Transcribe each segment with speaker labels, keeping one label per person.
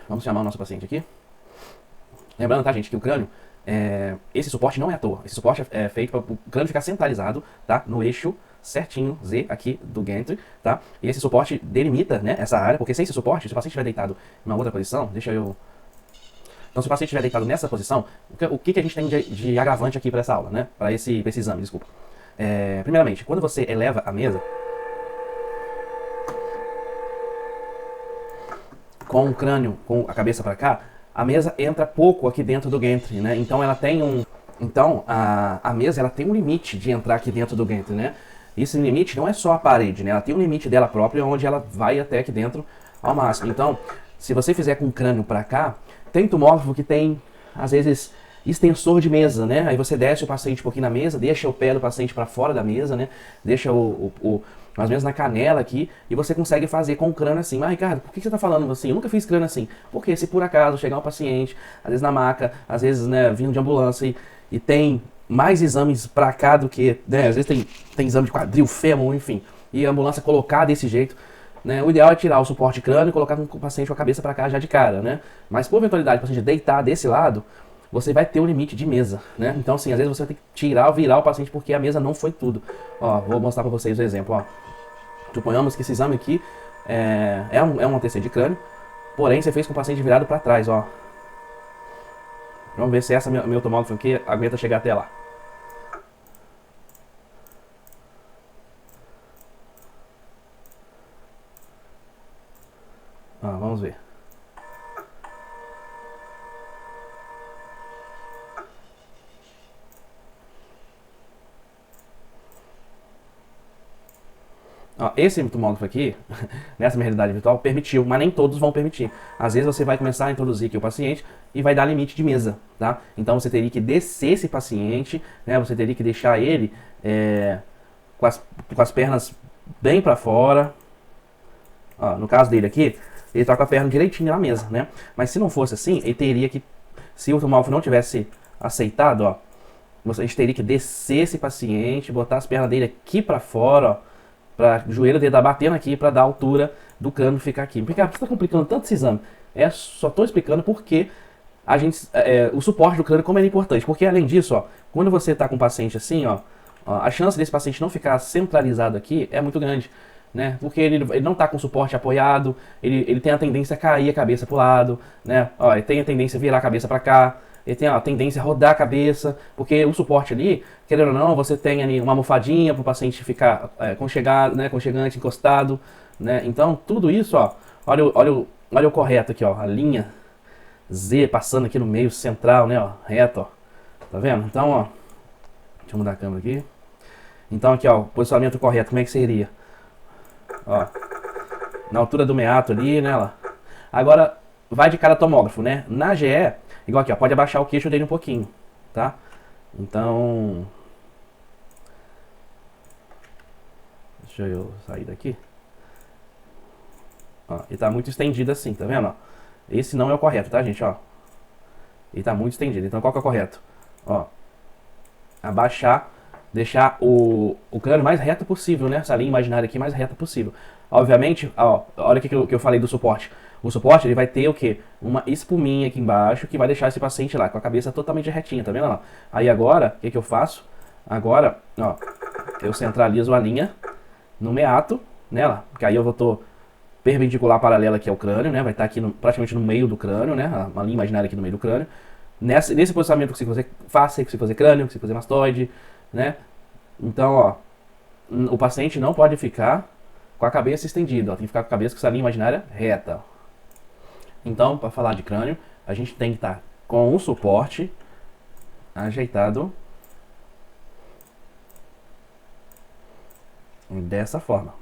Speaker 1: Vamos chamar o nosso paciente aqui. Lembrando, tá, gente, que o crânio, esse suporte não é à toa. Esse suporte é feito para o crânio ficar centralizado, tá, no eixo certinho Z aqui do gantry, tá? E esse suporte delimita, né, essa área, porque sem esse suporte, se o paciente estiver deitado em uma outra posição, então, se o paciente estiver deitado nessa posição, o que a gente tem de agravante aqui para essa aula, né? Para esse exame, desculpa. Primeiramente, quando você eleva a mesa com o crânio, com a cabeça para cá, a mesa entra pouco aqui dentro do gantry, né? Então ela tem a mesa ela tem um limite de entrar aqui dentro do gantry, né? Esse limite não é só a parede, né? Ela tem um limite dela própria onde ela vai até aqui dentro ao máximo. Então, se você fizer com o crânio para cá, tem tomógrafo que tem, às vezes, extensor de mesa, né? Aí você desce o paciente um pouquinho na mesa, deixa o pé do paciente para fora da mesa, né? Deixa às vezes na canela aqui, e você consegue fazer com o crânio assim. Mas, Ricardo, por que você está falando assim? Eu nunca fiz crânio assim. Porque se por acaso chegar um paciente, às vezes na maca, às vezes, né, vindo de ambulância e tem mais exames para cá do que, né? Às vezes tem exame de quadril, fêmur, enfim, e a ambulância colocar desse jeito, né? O ideal é tirar o suporte crânio e colocar com o paciente com a cabeça para cá já de cara, né? Mas por eventualidade, o paciente deitar desse lado, você vai ter um limite de mesa, né? Então, assim, às vezes você tem que tirar ou virar o paciente porque a mesa não foi tudo. Ó, vou mostrar para vocês o exemplo, ó. Suponhamos que esse exame aqui é um ATC de crânio, porém você fez com o paciente virado para trás, ó. Vamos ver se essa meu tomógrafo aqui aguenta chegar até lá. Vamos ver. Esse tomógrafo aqui, nessa minha realidade virtual, permitiu, mas nem todos vão permitir. Às vezes você vai começar a introduzir aqui o paciente e vai dar limite de mesa, tá? Então você teria que descer esse paciente, né? Você teria que deixar ele com as pernas bem para fora. No caso dele aqui, ele tá com a perna direitinho na mesa, né? Mas se não fosse assim, ele teria que, se o tomógrafo não tivesse aceitado, ó, a gente teria que descer esse paciente, botar as pernas dele aqui para fora, ó, para o joelho dele estar batendo aqui para dar a altura do crânio ficar aqui. Porque você está complicando tanto esse exame. Só estou explicando porque o suporte do crânio como é importante. Porque além disso, ó, quando você está com um paciente assim, ó, a chance desse paciente não ficar centralizado aqui é muito grande, né? Porque ele não está com o suporte apoiado, ele tem a tendência a cair a cabeça para o lado, né? Ele tem a tendência a virar a cabeça para cá. Ele tem a tendência a rodar a cabeça, porque o suporte ali, querendo ou não, você tem ali uma almofadinha para o paciente ficar conchegante, encostado, né? Então, tudo isso, ó, olha o correto aqui, ó, a linha Z passando aqui no meio central, né, ó, reto, ó, tá vendo? Então, ó, deixa eu mudar a câmera aqui. Então, aqui, ó, o posicionamento correto, como é que seria? Ó, na altura do meato ali, né, ó. Agora, vai de cada tomógrafo, né? Na GE, igual aqui, ó, pode abaixar o queixo dele um pouquinho, tá? Então, deixa eu sair daqui. Ele tá muito estendido assim, tá vendo? Ó, esse não é o correto, tá, gente? Ó, ele tá muito estendido. Então, qual que é o correto? Ó, abaixar, deixar o crânio mais reto possível, né? Essa linha imaginária aqui mais reta possível. Obviamente, ó, olha o que eu falei do suporte. O suporte ele vai ter o quê? Uma espuminha aqui embaixo que vai deixar esse paciente lá com a cabeça totalmente retinha, tá vendo? Ó? Aí agora, o que eu faço? Agora, ó, eu centralizo a linha no meato, né? Porque aí eu tô perpendicular paralela aqui ao crânio, né? Vai estar aqui praticamente no meio do crânio, né? Uma linha imaginária aqui no meio do crânio. Nesse posicionamento que você fazer face, que você fazer crânio, que você fazer mastoide, né? Então, ó, o paciente não pode ficar com a cabeça estendida, ó, tem que ficar com a cabeça com essa linha imaginária reta. Então, para falar de crânio, a gente tem que estar com o suporte ajeitado dessa forma.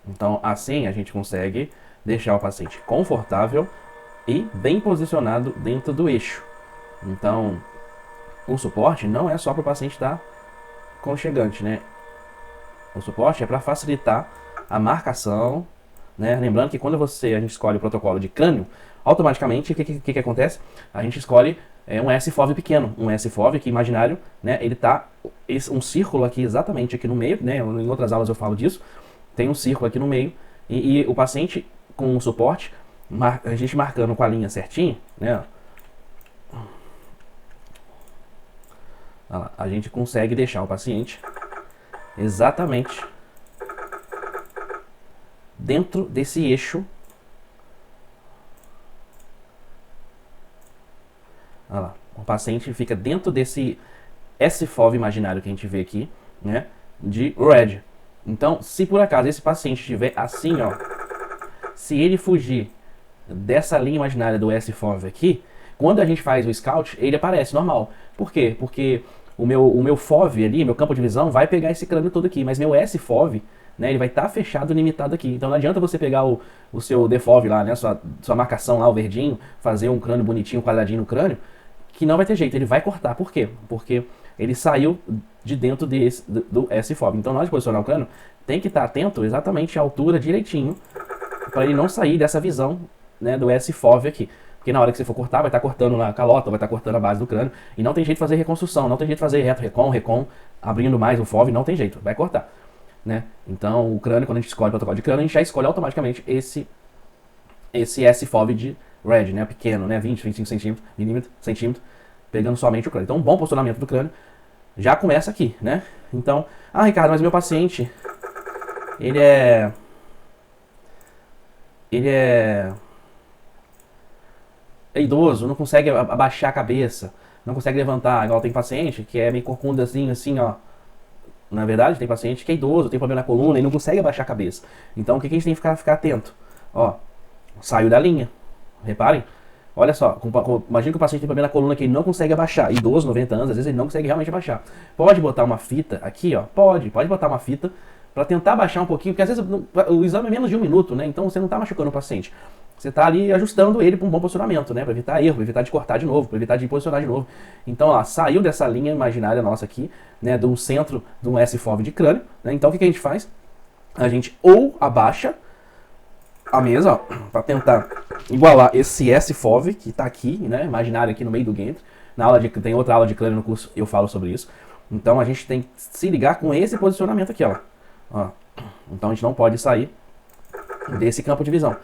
Speaker 1: Então, assim a gente consegue deixar o paciente confortável e bem posicionado dentro do eixo. Então, o suporte não é só para o paciente estar conchegante, né? O suporte é para facilitar a marcação, né? Lembrando que quando a gente escolhe o protocolo de crânio, automaticamente o que acontece? A gente escolhe um SFOV pequeno, um SFOV que imaginário, né? Ele tá um círculo aqui exatamente aqui no meio, né? Em outras aulas eu falo disso. Tem um círculo aqui no meio e o paciente com o suporte, a gente marcando com a linha certinho, né? Olha lá, a gente consegue deixar o paciente exatamente dentro desse eixo. Olha lá, o paciente fica dentro desse S-FOV imaginário que a gente vê aqui, né, de RED. Então, se por acaso esse paciente estiver assim, ó, se ele fugir dessa linha imaginária do S-FOV aqui, quando a gente faz o scout, ele aparece normal. Por quê? Porque o meu FOV ali, meu campo de visão, vai pegar esse crânio todo aqui, mas meu S-FOV, né, ele vai estar fechado, limitado aqui. Então não adianta você pegar o seu DFOV lá, né, sua marcação lá, o verdinho, fazer um crânio bonitinho, quadradinho no crânio, que não vai ter jeito, ele vai cortar. Por quê? Porque ele saiu de dentro do S-FOV. Então, na hora de posicionar o crânio, tem que estar atento exatamente à altura direitinho, para ele não sair dessa visão, né, do S-FOV aqui. Porque na hora que você for cortar, vai estar cortando na calota, vai estar cortando a base do crânio, e não tem jeito de fazer reconstrução, não tem jeito de fazer reto, recon, abrindo mais o FOV, não tem jeito, vai cortar. Né? Então, o crânio, quando a gente escolhe o protocolo de crânio, a gente já escolhe automaticamente esse S-FOV de RED, né, pequeno, né, 20, 25 centímetros, pegando somente o crânio. Então, um bom posicionamento do crânio já começa aqui, né? Então, Ricardo, mas meu paciente, ele é idoso, não consegue abaixar a cabeça, não consegue levantar, igual tem paciente que é meio corcundazinho assim, ó. Na verdade, tem paciente que é idoso, tem problema na coluna e não consegue abaixar a cabeça. Então, o que a gente tem que ficar atento? Ó, saiu da linha. Reparem, olha só, imagina que o paciente tem problema na coluna que ele não consegue abaixar. Idoso, 90 anos, às vezes ele não consegue realmente abaixar. Pode botar uma fita aqui, ó, pode botar uma fita para tentar abaixar um pouquinho, porque às vezes o exame é menos de 1 minuto, né? Então você não está machucando o paciente. Você está ali ajustando ele para um bom posicionamento, né? Para evitar erro, para evitar de cortar de novo, para evitar de posicionar de novo. Então, ó, saiu dessa linha imaginária nossa aqui, né? Do centro de um S-FOV de crânio, né? Então o que a gente faz? A gente ou abaixa a mesa, para tentar igualar esse S-FOV que está aqui, né, imaginário aqui no meio do gantry. Tem outra aula de crânio no curso, eu falo sobre isso. Então a gente tem que se ligar com esse posicionamento aqui, ó. Então a gente não pode sair desse campo de visão.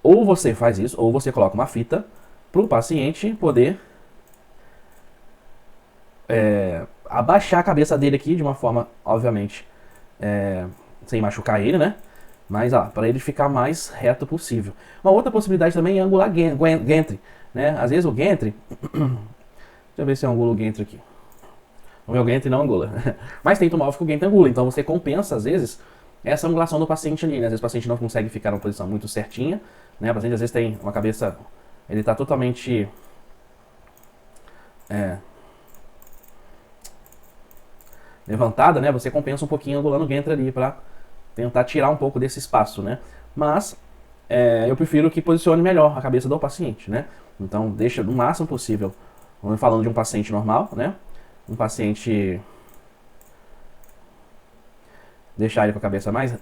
Speaker 1: Ou você faz isso, ou você coloca uma fita para o paciente poder abaixar a cabeça dele aqui de uma forma, obviamente, sem machucar ele, né? Mas para ele ficar mais reto possível. Uma outra possibilidade também é angular gantry, né? Às vezes o gantry, deixa eu ver se eu angulo o gantry aqui. O meu gantry não angula, mas tem tomógrafo que o gantry angula, então você compensa às vezes essa angulação do paciente ali, né? Às vezes o paciente não consegue ficar numa posição muito certinha, né? O paciente às vezes tem uma cabeça, ele está totalmente levantada, né? Você compensa um pouquinho angulando o gantry ali para tentar tirar um pouco desse espaço, né? Mas eu prefiro que posicione melhor a cabeça do paciente, né? Então deixa no máximo possível, falando de um paciente normal, né? Um paciente, deixar ele com a cabeça mais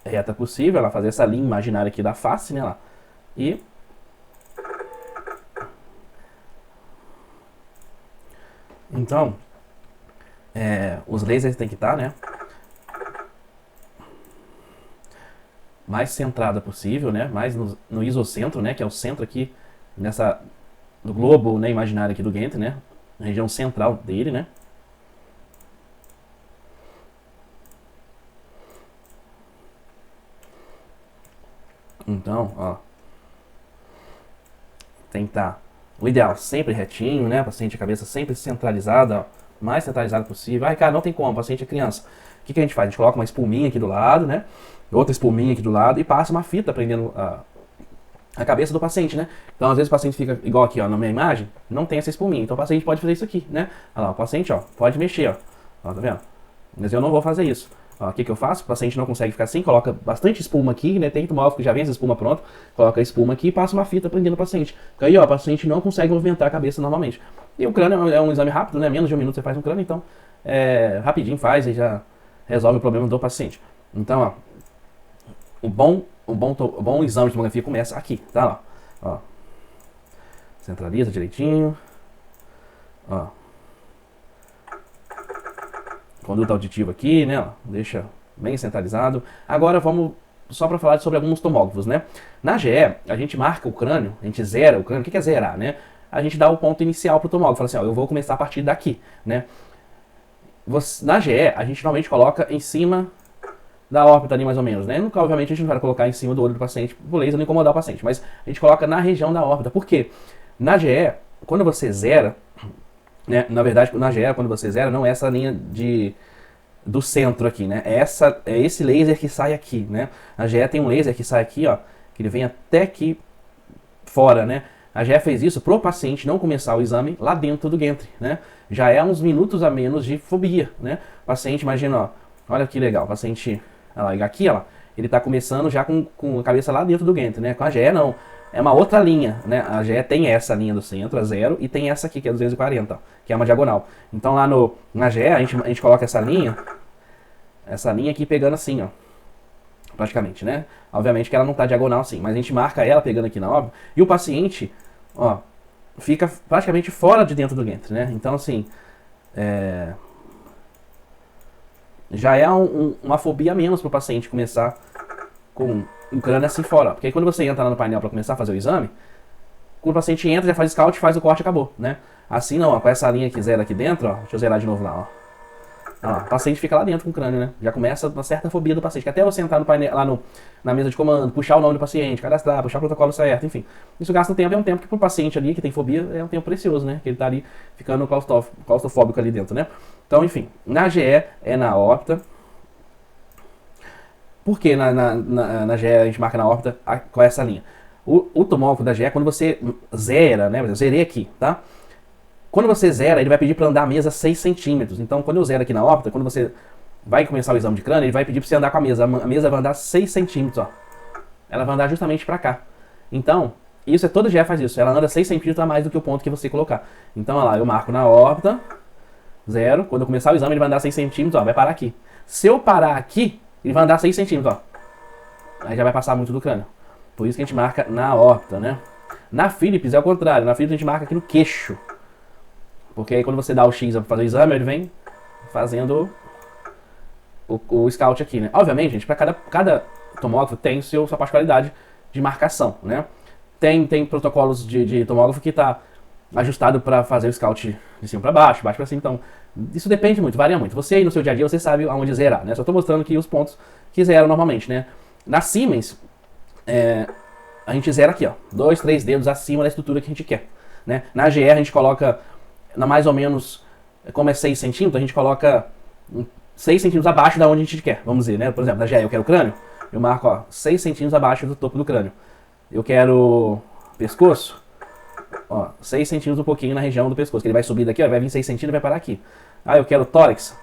Speaker 1: reta possível, ela fazer essa linha imaginária aqui da face, né? Lá. E então os lasers tem que estar, né, mais centrada possível, né? Mais no isocentro, né? Que é o centro aqui do globo, né, imaginário aqui do gantry, né? A região central dele, né? Então, ó, tem que estar o ideal sempre retinho, né? Paciente a cabeça sempre centralizada, ó, mais centralizada possível. Cara, não tem como, paciente é criança. O que a gente faz? A gente coloca uma espuminha aqui do lado, né? Outra espuminha aqui do lado e passa uma fita prendendo a cabeça do paciente, né? Então, às vezes o paciente fica igual aqui, ó, na minha imagem, não tem essa espuminha. Então, o paciente pode fazer isso aqui, né? Olha lá, o paciente, ó, pode mexer, ó, tá vendo? Mas eu não vou fazer isso. Ó, o que eu faço? O paciente não consegue ficar assim, coloca bastante espuma aqui, né? Tem tomógrafo que já vem essa espuma pronta, coloca a espuma aqui e passa uma fita prendendo o paciente. Aí, ó, o paciente não consegue movimentar a cabeça normalmente. E o crânio é um exame rápido, né? Menos de 1 minuto você faz um crânio, então rapidinho faz e já resolve o problema do paciente. Então, ó, o bom exame de tomografia começa aqui, tá lá. Ó. Centraliza direitinho. Ó. Conduta auditiva aqui, né? Ó, deixa bem centralizado. Agora vamos só para falar sobre alguns tomógrafos, né? Na GE, a gente marca o crânio, a gente zera o crânio. O que é zerar, né? A gente dá o ponto inicial pro tomógrafo, fala assim, ó, eu vou começar a partir daqui, né? Na GE, a gente normalmente coloca em cima da órbita ali, mais ou menos, né? Nunca, obviamente, a gente não vai colocar em cima do olho do paciente, pro laser não incomodar o paciente, mas a gente coloca na região da órbita. Por quê? Na GE, quando você zera, né? Na verdade, na GE, quando você zera, não é essa linha do centro aqui, né? É esse laser que sai aqui, né? A GE tem um laser que sai aqui, ó, que ele vem até aqui fora, né? A GE fez isso pro paciente não começar o exame lá dentro do gantry, né? Já é uns minutos a menos de fobia, né? O paciente, imagina, ó, olha que legal, o paciente, olha lá, aqui, ó, ele tá começando já com a cabeça lá dentro do gantry, né? Com a GE não, é uma outra linha, né? A GE tem essa linha do centro, a 0, e tem essa aqui, que é 240, ó, que é uma diagonal. Então lá na GE a gente coloca essa linha aqui pegando assim, ó, praticamente, né? Obviamente que ela não tá diagonal assim, mas a gente marca ela pegando aqui na órbita, e o paciente, ó, fica praticamente fora de dentro do gantry, né? Então, assim, já é uma fobia a menos pro paciente começar com o crânio assim fora. Porque aí quando você entra lá no painel para começar a fazer o exame, quando o paciente entra, já faz scout, faz o corte e acabou, né? Assim não, ó, com essa linha que zera aqui dentro, ó, deixa eu zerar de novo lá, ó. Ah, o paciente fica lá dentro com o crânio, né? Já começa uma certa fobia do paciente. Que até você entrar no painel, lá na mesa de comando, puxar o nome do paciente, cadastrar, puxar o protocolo certo, enfim. Isso gasta um tempo, é um tempo que pro paciente ali, que tem fobia, é um tempo precioso, né? Que ele tá ali ficando claustrofóbico ali dentro, né? Então, enfim, na GE é na órbita. Por que na GE a gente marca na órbita com essa linha? O tomógrafo da GE é quando você zera, né? Eu zerei aqui, tá? Quando você zera, ele vai pedir para andar a mesa 6 centímetros. Então, quando eu zero aqui na órbita, quando você vai começar o exame de crânio, ele vai pedir para você andar com a mesa. A mesa vai andar 6 centímetros, ó. Ela vai andar justamente para cá. Então, isso é todo GE faz isso. Ela anda 6 centímetros a mais do que o ponto que você colocar. Então, olha lá, eu marco na órbita, 0. Quando eu começar o exame, ele vai andar 6 centímetros, ó, vai parar aqui. Se eu parar aqui, ele vai andar 6 centímetros, ó. Aí já vai passar muito do crânio. Por isso que a gente marca na órbita, né? Na Philips é o contrário. Na Philips a gente marca aqui no queixo. Porque aí quando você dá o X para fazer o exame, ele vem fazendo o scout aqui, né? Obviamente, gente, para cada tomógrafo tem sua particularidade de marcação, né? Tem protocolos de tomógrafo que tá ajustado para fazer o scout de cima para baixo para cima. Então, isso depende muito, varia muito. Você aí no seu dia a dia, você sabe aonde zerar, né? Só tô mostrando aqui os pontos que zeram normalmente, né? Na Siemens, a gente zera aqui, ó, 2, 3 dedos acima da estrutura que a gente quer, né? Na GE a gente coloca mais ou menos, como é 6 centímetros, a gente coloca 6 centímetros abaixo da onde a gente quer, vamos dizer, né? Por exemplo, na GE eu quero o crânio, eu marco, ó, 6 centímetros abaixo do topo do crânio. Eu quero pescoço, ó, 6 centímetros um pouquinho na região do pescoço, que ele vai subir daqui, ó, vai vir 6 centímetros e vai parar aqui. Ah, eu quero tórax,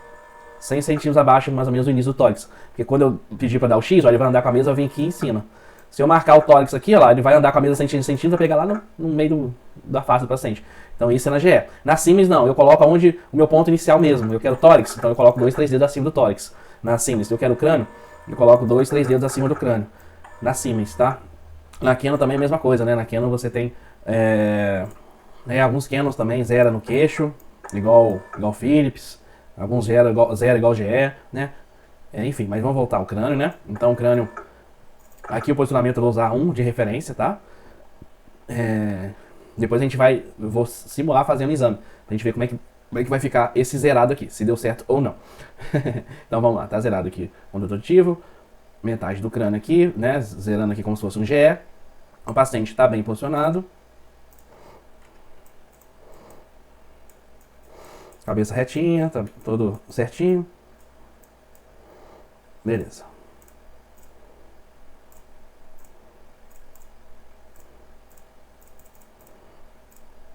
Speaker 1: 6 centímetros abaixo, mais ou menos, do início do tórax. Porque quando eu pedir para dar o X, ó, ele vai andar com a mesa, vai vir aqui em cima. Se eu marcar o tórax aqui, ó lá, ele vai andar com a mesa centímetro, vai pegar lá no meio da face do paciente. Então isso é na GE. Na Siemens não, eu coloco onde o meu ponto inicial mesmo. Eu quero tórax, então eu coloco 2, 3 dedos acima do tórax. Na Siemens, eu quero crânio, eu coloco 2, 3 dedos acima do crânio. Na Siemens, tá? Na Canon também é a mesma coisa, né? Na Canon você tem alguns Canons também zera no queixo, igual Philips. Alguns zera igual GE, né? Enfim, mas vamos voltar ao crânio, né? Então o crânio, aqui o posicionamento eu vou usar 1 de referência, tá? Depois eu vou simular fazendo o exame, pra gente ver como é que vai ficar esse zerado aqui, se deu certo ou não. Então vamos lá, tá zerado aqui o condutor ativo, metade do crânio aqui, né, zerando aqui como se fosse um GE. O paciente está bem posicionado. Cabeça retinha, tá todo certinho. Beleza.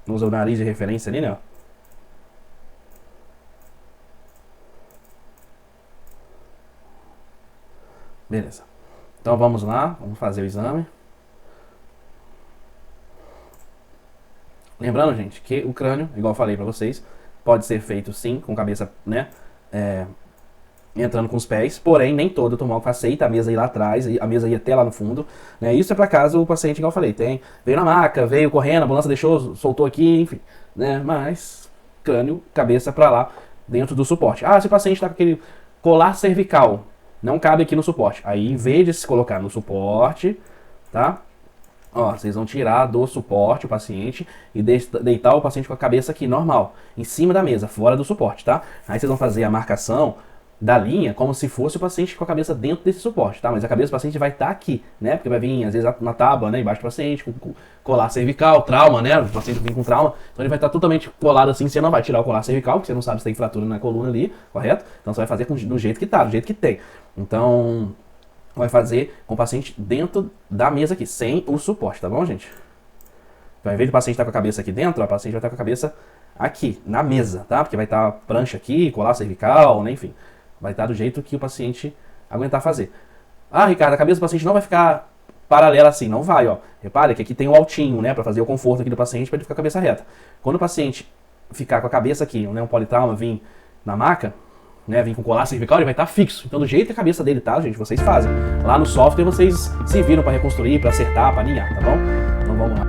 Speaker 1: Usa o nariz de referência ali, né? Beleza. Então vamos lá, vamos fazer o exame. Lembrando, gente, que o crânio, igual eu falei pra vocês, pode ser feito sim, com cabeça, né? Entrando com os pés, porém nem todo tomógrafo aceita a mesa ir lá atrás, a mesa ir até lá no fundo, né? Isso é para caso o paciente, igual eu falei, veio na maca, veio correndo, a ambulância deixou, soltou aqui, enfim, né? Mas crânio, cabeça para lá, dentro do suporte. Ah, se o paciente está com aquele colar cervical, não cabe aqui no suporte. Aí, em vez de se colocar no suporte, tá? Ó, vocês vão tirar do suporte o paciente e deitar o paciente com a cabeça aqui, normal, em cima da mesa, fora do suporte, tá? Aí vocês vão fazer a marcação da linha como se fosse o paciente com a cabeça dentro desse suporte, tá? Mas a cabeça do paciente vai estar aqui, né? Porque vai vir, às vezes, na tábua, né? Embaixo do paciente, com colar cervical, trauma, né? O paciente vem com trauma, então ele vai estar totalmente colado assim, você não vai tirar o colar cervical, porque você não sabe se tem fratura na coluna ali, correto? Então você vai fazer do jeito que tá, do jeito que tem. Então, vai fazer com o paciente dentro da mesa aqui, sem o suporte, tá bom, gente? Então, ao invés do paciente estar com a cabeça aqui dentro, o paciente vai estar com a cabeça aqui, na mesa, tá? Porque vai estar a prancha aqui, colar cervical, né? Enfim. Vai estar do jeito que o paciente aguentar fazer. Ah, Ricardo, a cabeça do paciente não vai ficar paralela assim. Não vai, ó. Repare que aqui tem o altinho, né? Para fazer o conforto aqui do paciente, para ele ficar com a cabeça reta. Quando o paciente ficar com a cabeça aqui, né? Um politrauma, vir na maca, né? Vir com colar cervical, ele vai estar fixo. Então, do jeito que a cabeça dele tá, gente, vocês fazem. Lá no software, vocês se viram para reconstruir, para acertar, para alinhar, tá bom? Então, vamos lá.